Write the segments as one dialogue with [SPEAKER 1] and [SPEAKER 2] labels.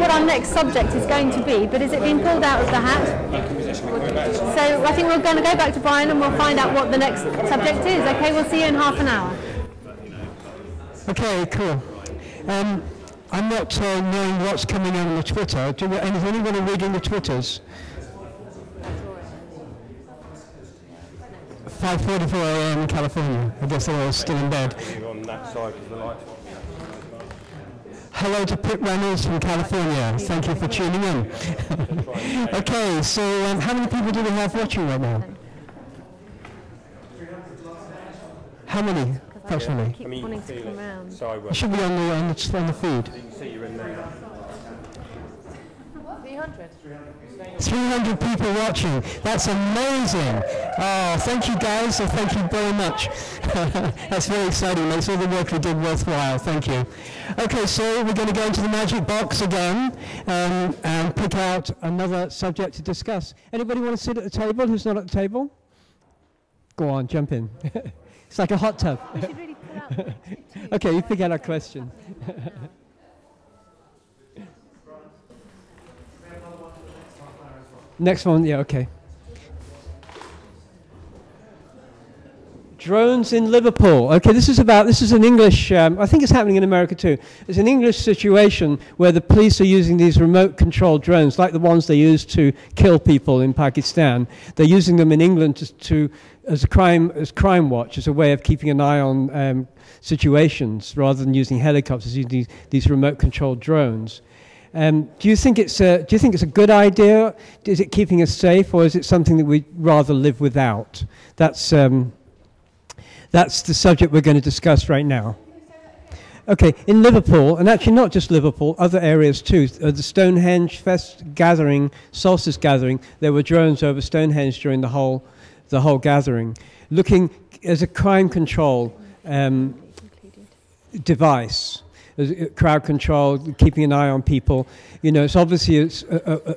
[SPEAKER 1] what our next subject is going to be, but is it being pulled out of the hat? So I think we're going to go back to Brian and we'll find out what the next subject is. Okay, we'll see you in half an hour.
[SPEAKER 2] Okay, cool. I'm not knowing what's coming on the Twitter. Is anyone reading the Twitters? 5:44 a.m. in California. I guess they're all still in bed. Hello to Pip Reynolds from California. Thank you for tuning in. Okay, so how many people do we have watching right now? How many, approximately?
[SPEAKER 1] I keep wanting to come around.
[SPEAKER 2] It should be on the feed. 300 people watching. That's amazing. Oh, thank you guys. So thank you very much. That's very exciting. Makes all the work we did worthwhile. Thank you. Okay, so we're going to go into the magic box again and pick out another subject to discuss. Anybody want to sit at the table who's not at the table? Go on, jump in. It's like a hot tub.
[SPEAKER 1] You should really pull out the
[SPEAKER 2] Okay, you pick out a question. Next one, yeah, okay. Drones in Liverpool. Okay, this is an English, I think it's happening in America too. It's an English situation where the police are using these remote controlled drones, like the ones they used to kill people in Pakistan. They're using them in England as crime watch, as a way of keeping an eye on situations, rather than using helicopters, using these remote controlled drones. Do you think it's a good idea? Is it keeping us safe, or is it something that we'd rather live without? That's the subject we're going to discuss right now. Okay, in Liverpool, and actually not just Liverpool, other areas too. The Stonehenge solstice gathering, there were drones over Stonehenge during the whole gathering, looking as a crime control device. Crowd control, keeping an eye on people. You know, it's obviously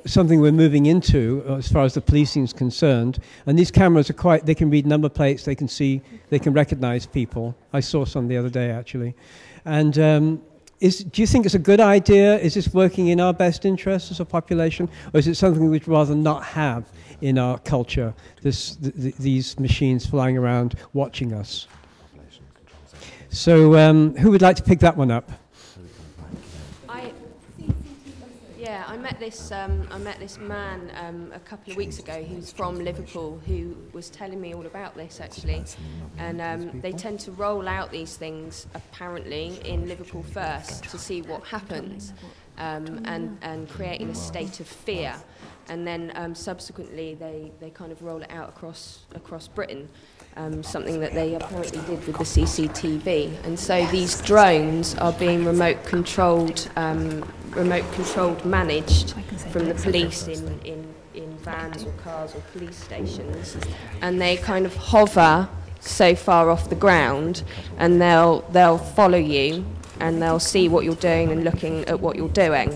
[SPEAKER 2] something we're moving into as far as the policing is concerned. And these cameras they can read number plates, they can recognize people. I saw some the other day, actually. And do you think it's a good idea? Is this working in our best interest as a population? Or is it something we'd rather not have in our culture, these machines flying around watching us? So who would like to pick that one up?
[SPEAKER 3] Yeah, I met this man a couple of weeks ago who's from Liverpool, who was telling me all about this actually, and they tend to roll out these things apparently in Liverpool first to see what happens, and creating a state of fear, and then subsequently they kind of roll it out across Britain. Something that they apparently did with the CCTV, and so these drones are being remote controlled, managed from the police in vans or cars or police stations, and they kind of hover so far off the ground, and they'll follow you, and they'll see what you're doing and looking at what you're doing,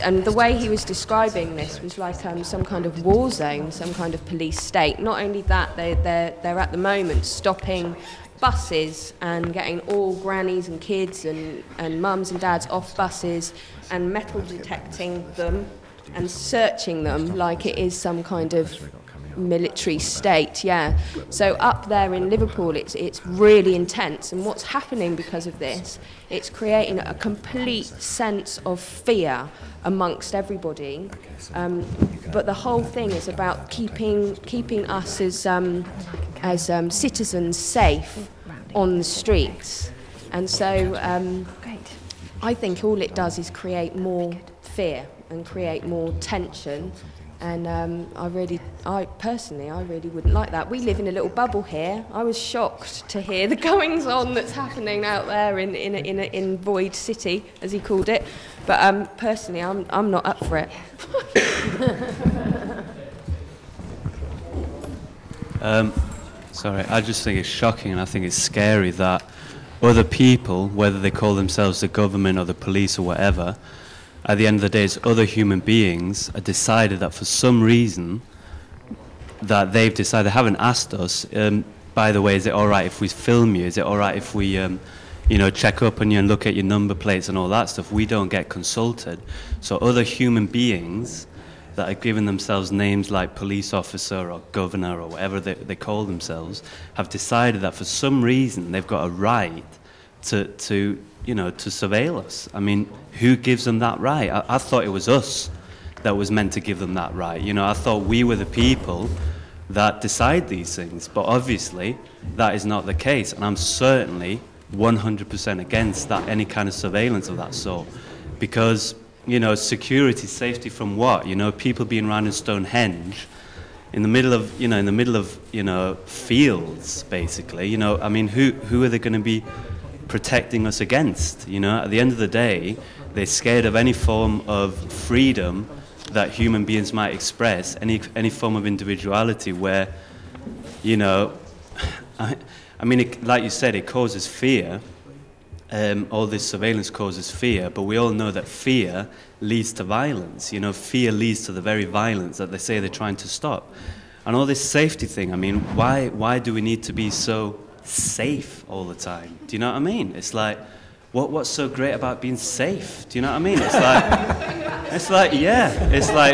[SPEAKER 3] and the way he was describing this was like some kind of war zone, some kind of police state. Not only that, they're at the moment stopping buses and getting all grannies and kids and mums and dads off buses and metal detecting them and searching them like it is some kind of military state, yeah. So up there in Liverpool, it's really intense, and what's happening because of this, it's creating a complete sense of fear amongst everybody. But the whole thing is about keeping us as citizens safe on the streets, and so I think all it does is create more fear and create more tension. And I personally wouldn't like that. We live in a little bubble here. I was shocked to hear the goings on that's happening out there in Void City, as he called it. But personally, I'm not up for it.
[SPEAKER 4] Sorry, I just think it's shocking, and I think it's scary that other people, whether they call themselves the government or the police or whatever, at the end of the day, it's other human beings are decided that for some reason that they've decided, they haven't asked us, by the way, is it all right if we film you? Is it all right if we check up on you and look at your number plates and all that stuff. We don't get consulted. So other human beings that are giving themselves names like police officer or governor or whatever they call themselves have decided that for some reason they've got a right to surveil us. I mean, who gives them that right? I thought it was us that was meant to give them that right. I thought we were the people that decide these things, but obviously that is not the case, and I'm certainly 100% against that, any kind of surveillance of that sort, because security, safety from what? People being around in Stonehenge in the middle of fields, basically. I mean, who are they going to be protecting us against? At the end of the day, they're scared of any form of freedom that human beings might express, any form of individuality where, I mean, like you said, it causes fear. All this surveillance causes fear, but we all know that fear leads to violence. Fear leads to the very violence that they say they're trying to stop. And all this safety thing, I mean, why do we need to be so safe all the time? Do you know what I mean? It's like, what's so great about being safe? Do you know what I mean? It's like,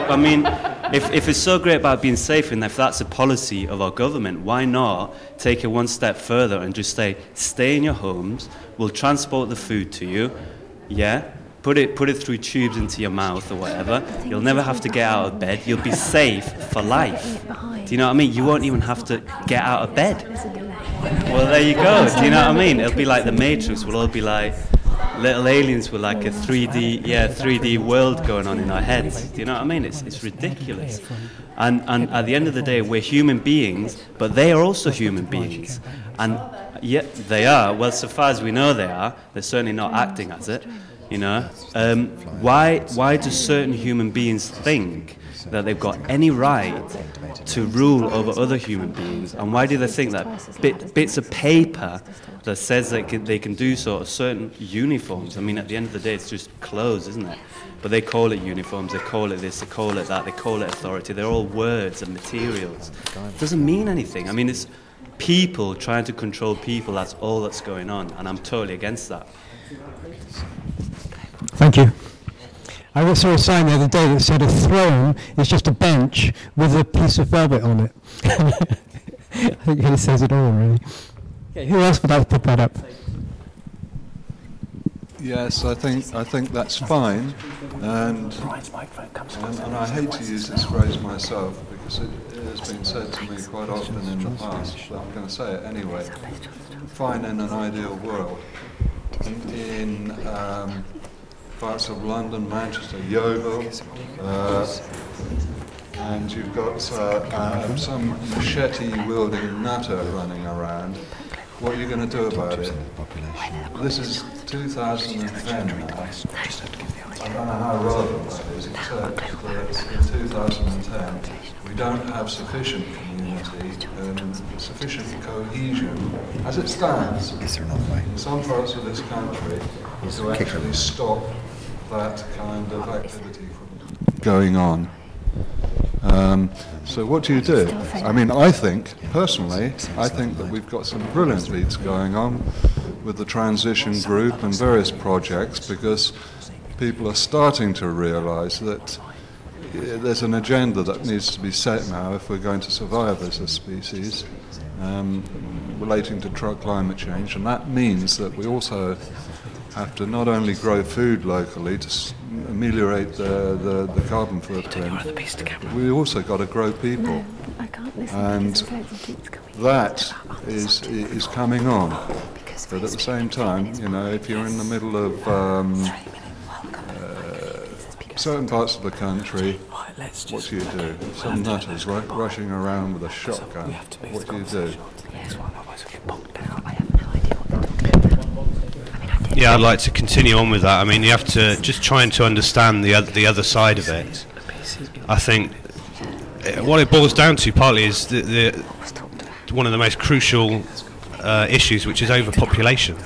[SPEAKER 4] I mean, if it's so great about being safe, and if that's a policy of our government, why not take it one step further and just stay in your homes, we'll transport the food to you, put it through tubes into your mouth or whatever, you'll never have to get out of bed, you'll be safe for life. Do you know what I mean? You won't even have to get out of bed. Well, there you go. Do you know what I mean? It'll be like the Matrix. We'll all be like little aliens with like a 3D world going on in our heads. Do you know what I mean? It's ridiculous. And at the end of the day, we're human beings, but they are also human beings. And yet they are. Well, so far as we know they are. They're certainly not acting as it. Why do certain human beings think that they've got any right to rule over other human beings, and why do they think that bits of paper that says they can do sort of certain uniforms? I mean, at the end of the day, it's just clothes, isn't it? But they call it uniforms, they call it this, they call it that, they call it authority. They're all words and materials. It doesn't mean anything. I mean, it's people trying to control people. That's all that's going on, and I'm totally against that.
[SPEAKER 2] Thank you. I saw a sign the other day that said a throne is just a bench with a piece of velvet on it. I think it says it all, really. Okay, who else would like to pick that up?
[SPEAKER 5] Yes, I think that's fine, and I hate to use this phrase myself because it has been said to me quite often in the past, but I'm going to say it anyway. Fine in an ideal world. In parts of London, Manchester, Yeovil, and you've got some machete-wielding nutter running around. What are you going to do about it? This is 2010 now. I don't know how relevant that is, except that in 2010 we don't have sufficient community and sufficient cohesion, as it stands, in some parts of this country to actually stop that kind of activity from going on. So what do you do? I mean, personally, I think that we've got some brilliant leads going on with the transition group and various projects, because people are starting to realise that there's an agenda that needs to be set now if we're going to survive as a species, relating to climate change, and that means that we also have to not only grow food locally to ameliorate the carbon footprint, we also got to grow people, and that is coming on. But at the same time, if you're in the middle of certain parts of the country, what do you do? Some nutters rushing around with a shotgun. What do you do?
[SPEAKER 6] Yeah, I'd like to continue on with that. I mean, you have to just trying to understand the other side of it. I think what it boils down to partly is one of the most crucial issues, which is overpopulation.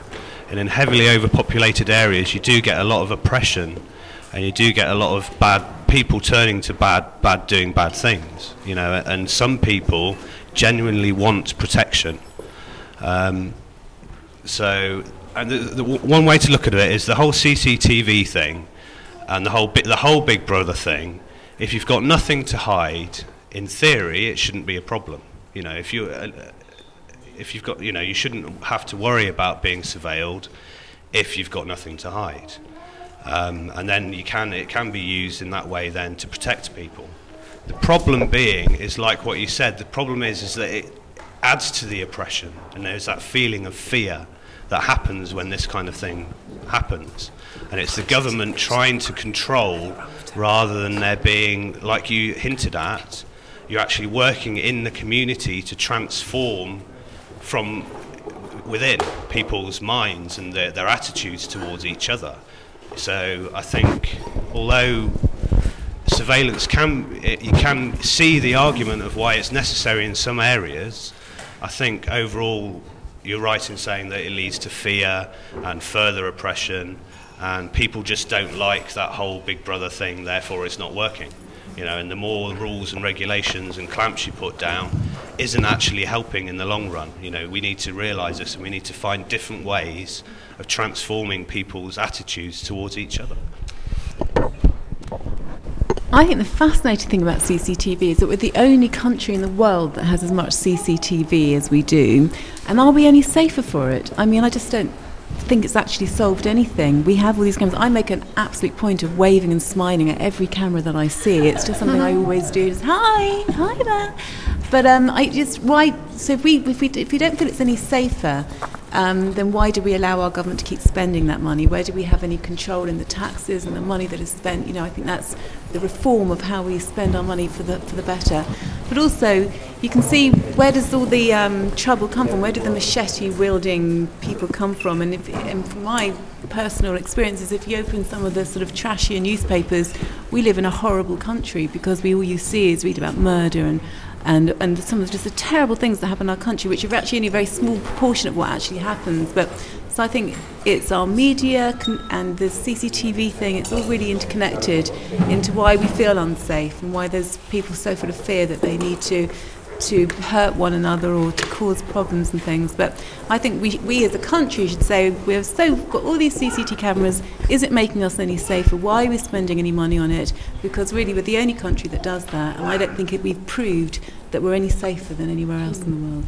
[SPEAKER 6] And in heavily overpopulated areas, you do get a lot of oppression, and you do get a lot of bad people turning to doing bad things. And some people genuinely want protection. So, and the one way to look at it is the whole CCTV thing and the whole Big Brother thing. If you've got nothing to hide, in theory, it shouldn't be a problem. You know, if you've got, you know, you shouldn't have to worry about being surveilled if you've got nothing to hide. And then it can be used in that way then to protect people. The problem being is, like what you said, the problem is that it adds to the oppression, and there's that feeling of fear that happens when this kind of thing happens. And it's the government trying to control rather than there being, like you hinted at, you're actually working in the community to transform from within people's minds and their attitudes towards each other. So I think, although surveillance you can see the argument of why it's necessary in some areas, I think overall you're right in saying that it leads to fear and further oppression, and people just don't like that whole Big Brother thing, therefore it's not working. You know, and the more rules and regulations and clamps you put down isn't actually helping in the long run. You know, we need to realise this, and we need to find different ways of transforming people's attitudes towards each other.
[SPEAKER 7] I think the fascinating thing about CCTV is that we're the only country in the world that has as much CCTV as we do, and are we any safer for it? I mean, I just don't think it's actually solved anything. We have all these cameras. I make an absolute point of waving and smiling at every camera that I see. It's just something I always do. Just, hi there. But so if we don't feel it's any safer, then why do we allow our government to keep spending that money? Where do we have any control in the taxes and the money that is spent? You know, I think that's the reform of how we spend our money for the better. But also, you can see, where does all the trouble come from? Where do the machete-wielding people come from? And from my personal experiences, if you open some of the sort of trashier newspapers, we live in a horrible country because all you see is read about murder and some of just the terrible things that happen in our country, which are actually only a very small proportion of what actually happens. But so I think it's our media and the CCTV thing, it's all really interconnected into why we feel unsafe and why there's people so full of fear that they need to hurt one another or to cause problems and things. But I think we as a country should say, we've got all these CCTV cameras, is it making us any safer? Why are we spending any money on it? Because really we're the only country that does that, and I don't think we've proved that we're any safer than anywhere else in the world.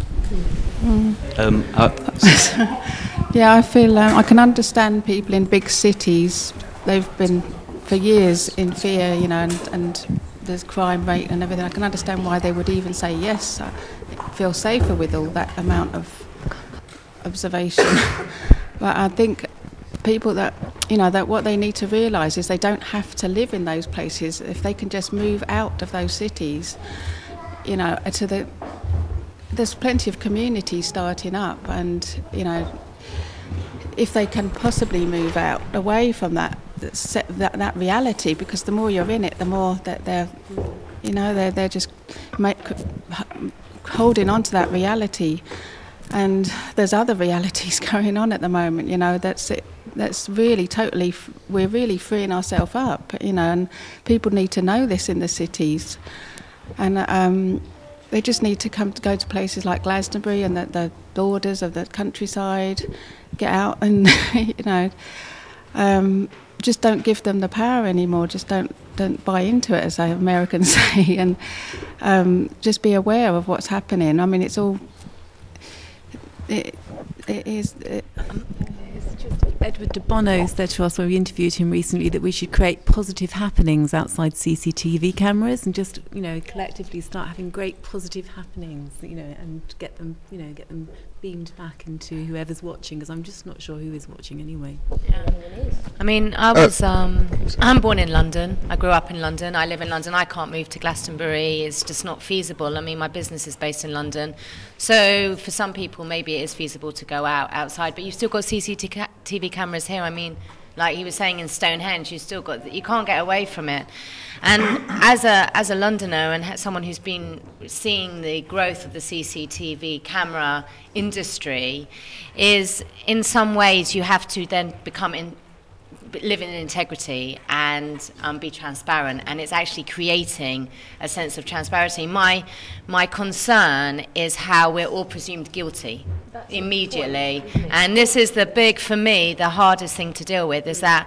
[SPEAKER 8] Yeah, I feel I can understand people in big cities. They've been for years in fear, you know, and there's crime rate and everything. I can understand why they would even say yes. I feel safer with all that amount of observation. But I think people that what they need to realise is they don't have to live in those places. If they can just move out of those cities, you know, there's plenty of communities starting up, and you know, if they can possibly move out away from that reality, because the more you're in it, the more that they're just holding on to that reality. And there's other realities going on at the moment, you know, that's really we're really freeing ourselves up, you know, and people need to know this in the cities. And they just need to go to places like Glastonbury and the borders of the countryside, get out and, you know, just don't give them the power anymore. Just don't buy into it, as Americans say, and just be aware of what's happening. I mean, it's
[SPEAKER 7] just Edward de Bono said to us when we interviewed him recently that we should create positive happenings outside CCTV cameras and just, you know, collectively start having great positive happenings, you know, and get them beamed back into whoever's watching, because I'm just not sure who is watching anyway.
[SPEAKER 9] Yeah. I mean, I'm born in London. I grew up in London. I live in London. I can't move to Glastonbury. It's just not feasible. I mean, my business is based in London. So for some people, maybe it is feasible to go outside, but you've still got CCTV cameras here. I mean, like he was saying in Stonehenge, you can't get away from it. And as a Londoner and someone who's been seeing the growth of the CCTV camera industry, is in some ways you have to then become live in integrity and be transparent, and it's actually creating a sense of transparency. My concern is how we're all presumed guilty immediately, and this is for me, the hardest thing to deal with, is that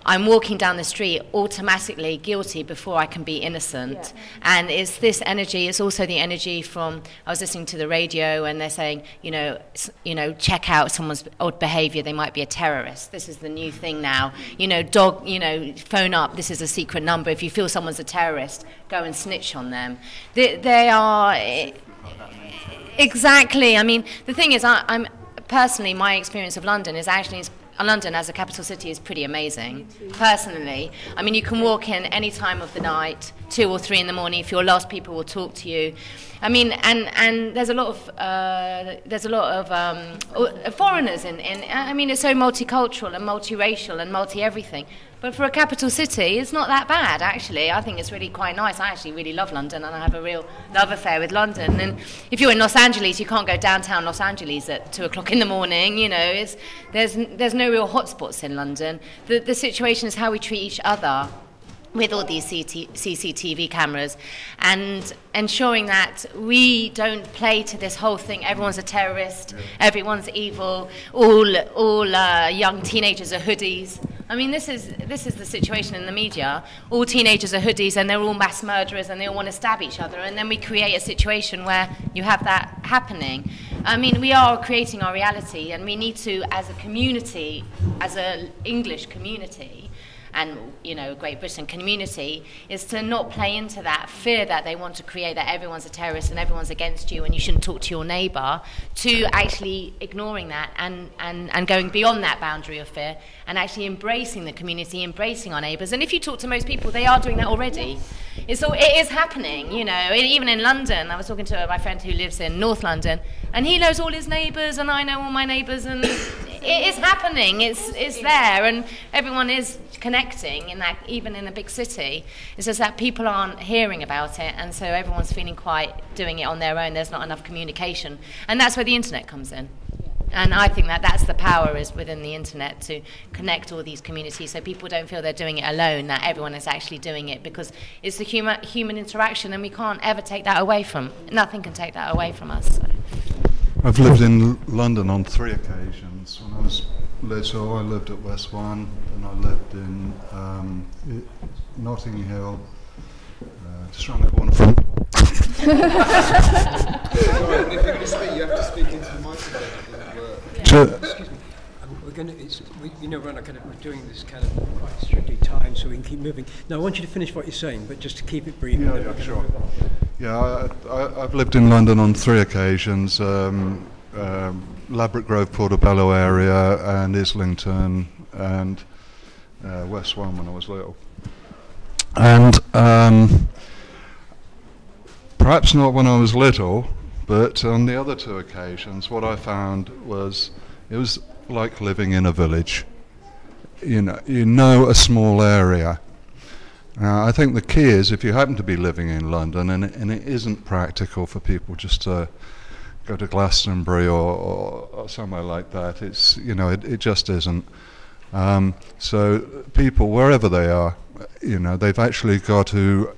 [SPEAKER 9] I'm walking down the street automatically guilty before I can be innocent. And it's this energy, it's also the energy from, I was listening to the radio and they're saying, check out someone's odd behavior, they might be a terrorist. This is the new thing now. Phone up, this is a secret number. If you feel someone's a terrorist, go and snitch on them. They are, exactly. I mean, the thing is, I'm personally, my experience of London is actually, London as a capital city is pretty amazing, personally. I mean, you can walk in any time of the night, 2 or 3 in the morning. If you're lost, people will talk to you. I mean, and there's a lot of foreigners in. I mean, it's so multicultural and multiracial and multi-everything. But for a capital city, it's not that bad, actually. I think it's really quite nice. I actually really love London, and I have a real love affair with London. And if you're in Los Angeles, you can't go downtown Los Angeles at 2 o'clock in the morning. There's no real hotspots in London. The situation is how we treat each other with all these CCTV cameras, and ensuring that we don't play to this whole thing, everyone's a terrorist, everyone's evil, all young teenagers are hoodies. I mean, this is the situation in the media. All teenagers are hoodies and they're all mass murderers and they all want to stab each other, and then we create a situation where you have that happening. I mean, we are creating our reality, and we need to, as a community, as an English community, and Great Britain community, is to not play into that fear that they want to create, that everyone's a terrorist and everyone's against you and you shouldn't talk to your neighbour, to actually ignoring that and going beyond that boundary of fear and actually embracing the community, embracing our neighbours. And if you talk to most people, they are doing that already. It is happening, even in London. I was talking to my friend who lives in North London, and he knows all his neighbours and I know all my neighbours, and it is happening. It's there, and everyone is connecting in that, even in a big city. It's just that people aren't hearing about it, and so everyone's feeling quite doing it on their own. There's not enough communication, and that's where the internet comes in. And I think that's the power is within the internet, to connect all these communities so people don't feel they're doing it alone, that everyone is actually doing it, because it's the human interaction, and we can't ever take that away from, nothing can take that away from us. So.
[SPEAKER 5] I've lived in London on 3 occasions. When I was little, I lived at West 1, and I lived in Notting Hill, just around the corner from...
[SPEAKER 10] Sorry, if you're going to speak, you have to speak into the microphone.
[SPEAKER 2] Excuse me. We're doing this kind of quite strictly timed, so we can keep moving. Now, I want you to finish what you're saying, but just to keep it brief.
[SPEAKER 5] Yeah, sure. Yeah, I've lived in London on 3 occasions. Ladbroke Grove, Portobello area, and Islington, and West 1 when I was little. And perhaps not when I was little, but on the other 2 occasions, what I found was it was like living in a village. You know a small area. I think the key is, if you happen to be living in London, and it isn't practical for people just to go to Glastonbury or somewhere like that. It's it just isn't. So people, wherever they are, they've actually got to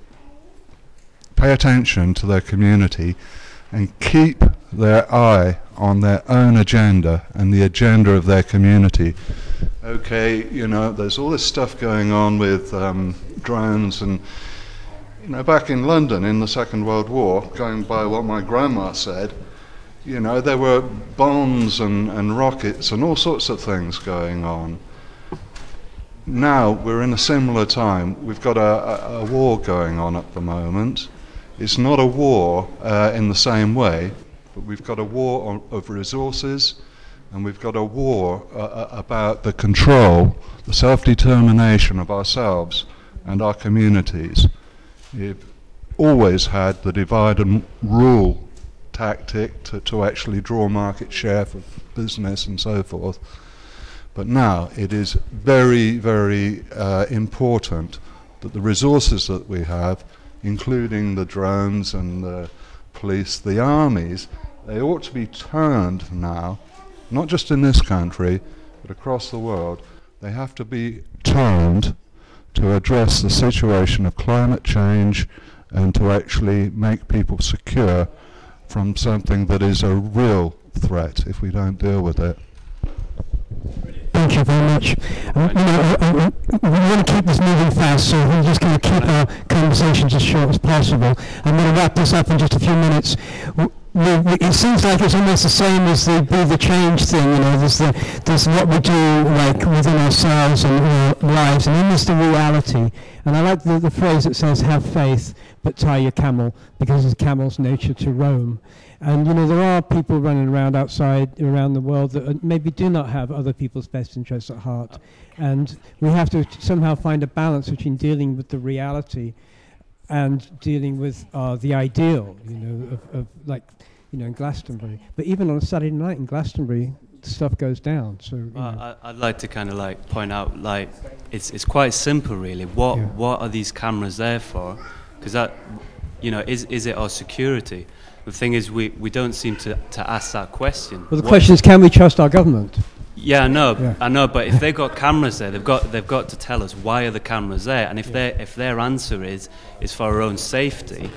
[SPEAKER 5] pay attention to their community and keep their eye on their own agenda and the agenda of their community. Okay, there's all this stuff going on with drones, and back in London in the Second World War, going by what my grandma said, there were bombs and rockets and all sorts of things going on. Now we're in a similar time. We've got a war going on at the moment. It's not a war in the same way, but we've got a war of resources, and we've got a war about the control, the self-determination of ourselves and our communities. We've always had the divide and rule tactic to actually draw market share for business and so forth. But now it is very, very important that the resources that we have, including the drones and the police, the armies, they ought to be turned now, not just in this country, but across the world, They have to be turned to address the situation of climate change and to actually make people secure from something that is a real threat if we don't deal with it.
[SPEAKER 2] Thank you very much. We want to keep this moving fast, so we're just going to keep our conversations as short as possible. I'm going to wrap this up in just a few minutes. It seems like it's almost the same as the Be the Change thing. There's what we do like within ourselves and our lives, and then there's the reality. And I like the phrase that says, "Have faith, but tie your camel, because it's camel's nature to roam." And there are people running around around the world that maybe do not have other people's best interests at heart. And we have to somehow find a balance between dealing with the reality and dealing with the ideal, in Glastonbury. But even on a Saturday night in Glastonbury, stuff goes down. So
[SPEAKER 4] I'd like to kind of point out, it's quite simple really. What are these cameras there for? Because that, is it our security? The thing is, we don't seem to ask that question.
[SPEAKER 2] Well, the question is, can we trust our government?
[SPEAKER 4] Yeah, I know. But if they've got cameras there, they've got to tell us why are the cameras there. And if their answer is for our own safety,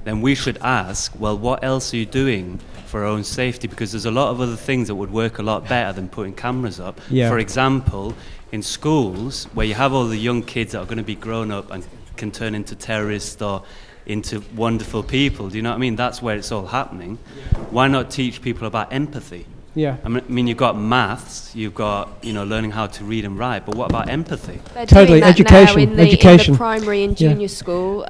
[SPEAKER 4] then we should ask, well, what else are you doing for our own safety? Because there's a lot of other things that would work a lot better than putting cameras up. Yeah. For example, in schools where you have all the young kids that are going to be grown up and can turn into terrorists or into wonderful people, do you know what I mean? That's where it's all happening. Why not teach people about empathy?
[SPEAKER 2] Yeah.
[SPEAKER 4] I mean, you've got maths, you've got, learning how to read and write, but what about empathy?
[SPEAKER 3] They're
[SPEAKER 2] totally,
[SPEAKER 3] doing that
[SPEAKER 2] education.
[SPEAKER 3] Now in the primary and junior school,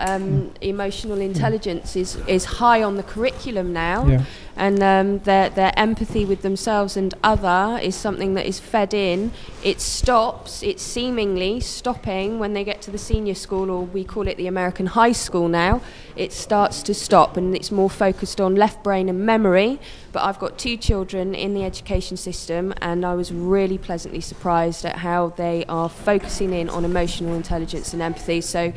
[SPEAKER 3] emotional intelligence is high on the curriculum now. Yeah. And their empathy with themselves and other is something that is fed in. It's seemingly stopping when they get to the senior school, or we call it the American high school now. It starts to stop, and it's more focused on left brain and memory. But I've got 2 children in the education system, and I was really pleasantly surprised at how they are focusing in on emotional intelligence and empathy. So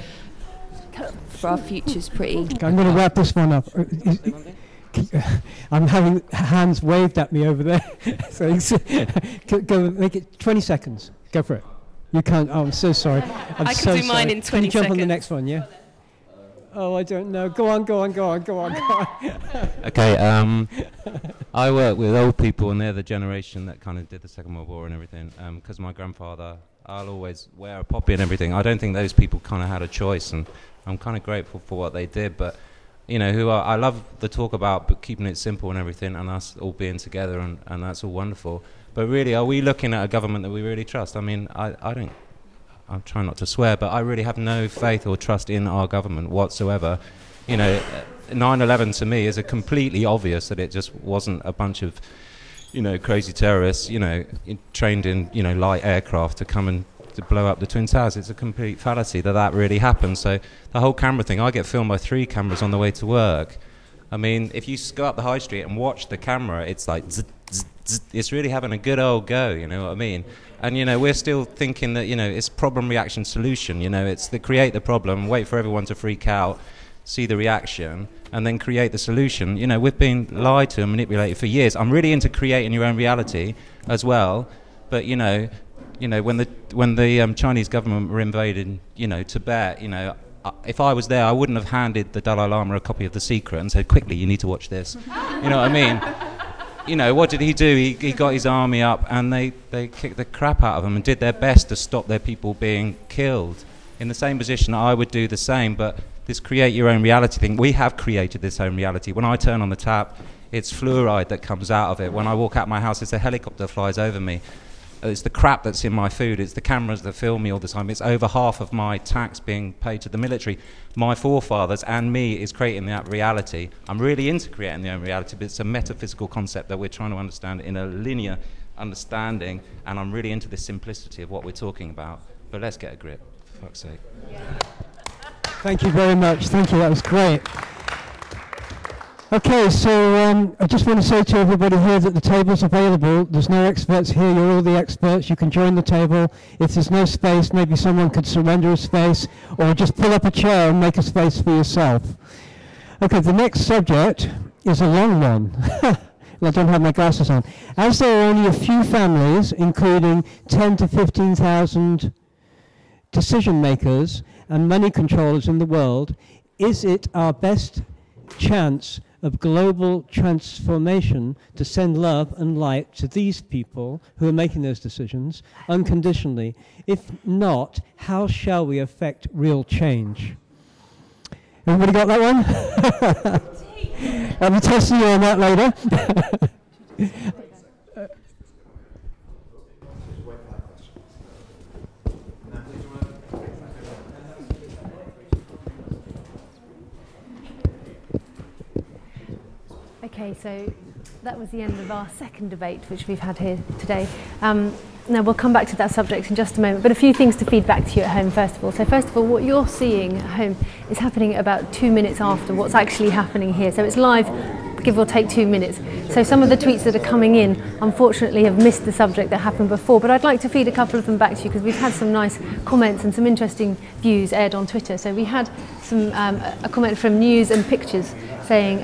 [SPEAKER 3] for our future's pretty...
[SPEAKER 2] I'm going to wrap this one up. I'm having hands waved at me over there. So go make it 20 seconds. Go for it. You can't. Oh, I'm so sorry.
[SPEAKER 3] I can do mine in 20 seconds.
[SPEAKER 2] Can you jump on the next one, yeah? Oh, I don't know. Go on.
[SPEAKER 11] Okay, I work with old people, and they're the generation that kind of did the Second World War and everything. Because my grandfather, I'll always wear a poppy and everything. I don't think those people kind of had a choice, and I'm kind of grateful for what they did. But I love the talk about keeping it simple and everything, and us all being together, and that's all wonderful. But really, are we looking at a government that we really trust? I mean, I'm trying not to swear, but I really have no faith or trust in our government whatsoever. 9/11 to me is a completely obvious that it just wasn't a bunch of, crazy terrorists, trained in, light aircraft to come and to blow up the Twin Towers. It's a complete fallacy that really happened. So the whole camera thing, I get filmed by 3 cameras on the way to work. I mean, if you go up the high street and watch the camera, it's like zzz, zzz, zzz. It's really having a good old go, you know what I mean? And we're still thinking that it's problem, reaction, solution. It's create the problem, wait for everyone to freak out, see the reaction, and then create the solution. We've been lied to and manipulated for years. I'm really into creating your own reality as well, but when the Chinese government were invading, Tibet, if I was there, I wouldn't have handed the Dalai Lama a copy of The Secret and said, quickly, you need to watch this. You know what I mean? What did he do? He got his army up, and they kicked the crap out of them and did their best to stop their people being killed. In the same position, I would do the same, but this create your own reality thing, we have created this own reality. When I turn on the tap, it's fluoride that comes out of it. When I walk out my house, it's a helicopter that flies over me. It's the crap that's in my food. It's the cameras that film me all the time. It's over half of my tax being paid to the military. My forefathers and me is creating that reality. I'm really into creating the own reality, but it's a metaphysical concept that we're trying to understand in a linear understanding, and I'm really into the simplicity of what we're talking about. But let's get a grip, for fuck's sake. Yeah.
[SPEAKER 2] Thank you very much. Thank you. That was great. Okay, so I just want to say to everybody here that the table's available. There's no experts here. You're all the experts. You can join the table. If there's no space, maybe someone could surrender a space, or just pull up a chair and make a space for yourself. Okay, the next subject is a long one. I don't have my glasses on. As there are only a few families, including 10 to 15,000 decision makers and money controllers in the world, is it our best chance of global transformation to send love and light to these people who are making those decisions unconditionally? If not, how shall we affect real change? Everybody got that one? I'll be testing you on that later.
[SPEAKER 1] Okay, so that was the end of our second debate, which we've had here today. Now we'll come back to that subject in just a moment, but a few things to feed back to you at home first of all. So first of all, what you're seeing at home is happening about 2 minutes after what's actually happening here. So it's live, give or take 2 minutes. So some of the tweets that are coming in, unfortunately, have missed the subject that happened before, but I'd like to feed a couple of them back to you because we've had some nice comments and some interesting views aired on Twitter. So we had some a comment from News and Pictures saying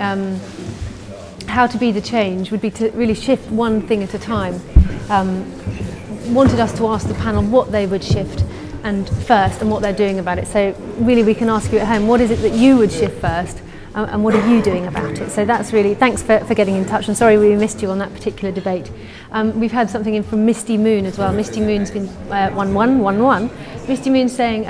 [SPEAKER 1] how to be the change would be to really shift one thing at a time. Wanted us to ask the panel what they would shift and first and what they're doing about it. So really we can ask you at home, what is it that you would shift first and what are you doing about it? So that's really, thanks for getting in touch, and sorry we missed you on that particular debate. We've had something in from Misty Moon as well. Misty Moon's been 1111. Misty Moon saying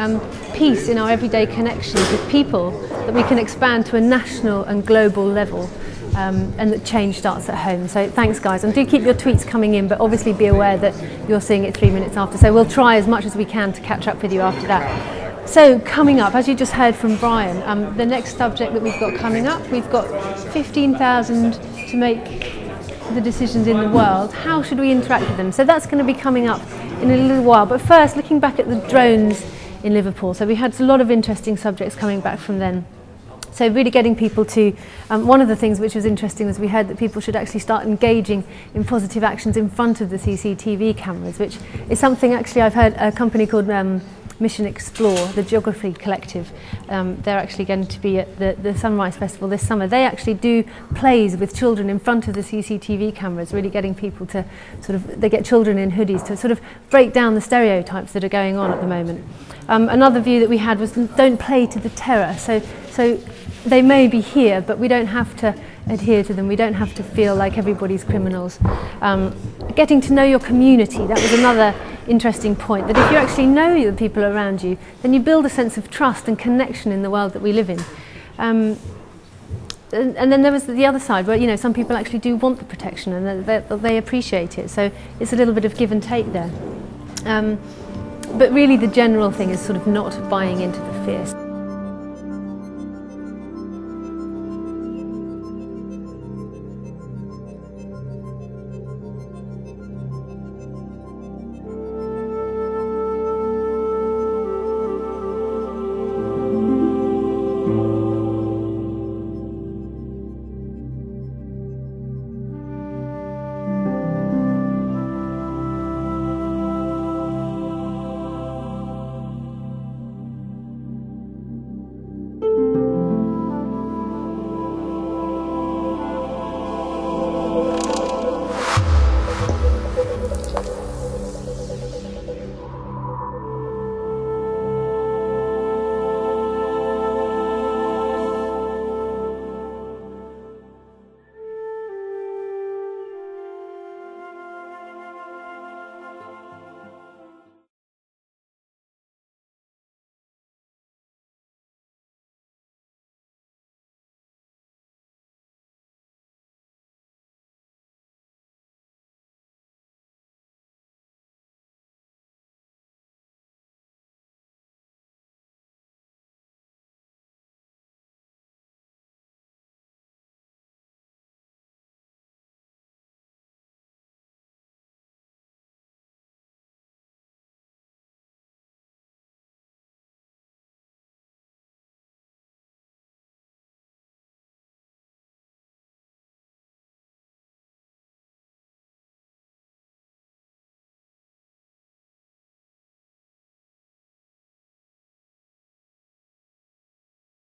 [SPEAKER 1] peace in our everyday connections with people that we can expand to a national and global level. And that change starts at home. So thanks guys, and do keep your tweets coming in, but obviously be aware that you're seeing it 3 minutes after. So we'll try as much as we can to catch up with you after that. So coming up, as you just heard from Brian, the next subject that we've got coming up, we've got 15,000 to make the decisions in the world. How should we interact with them? So that's going to be coming up in a little while. But first, looking back at the drones in Liverpool. So we had a lot of interesting subjects coming back from then. So really getting people to, one of the things which was interesting was we heard that people should actually start engaging in positive actions in front of the CCTV cameras, which is something actually I've heard a company called Mission Explore, the Geography Collective. They're actually going to be at the Sunrise Festival this summer. They actually do plays with children in front of the CCTV cameras, really getting people to sort of, they get children in hoodies to sort of break down the stereotypes that are going on at the moment. Another view that we had was don't play to the terror. So they may be here, but we don't have to adhere to them. We don't have to feel like everybody's criminals. Getting to know your community, that was another interesting point, that if you actually know the people around you, then you build a sense of trust and connection in the world that we live in. And then there was the other side where, you know, some people actually do want the protection and they appreciate it. So it's a little bit of give and take there. But really the general thing is sort of not buying into the fear.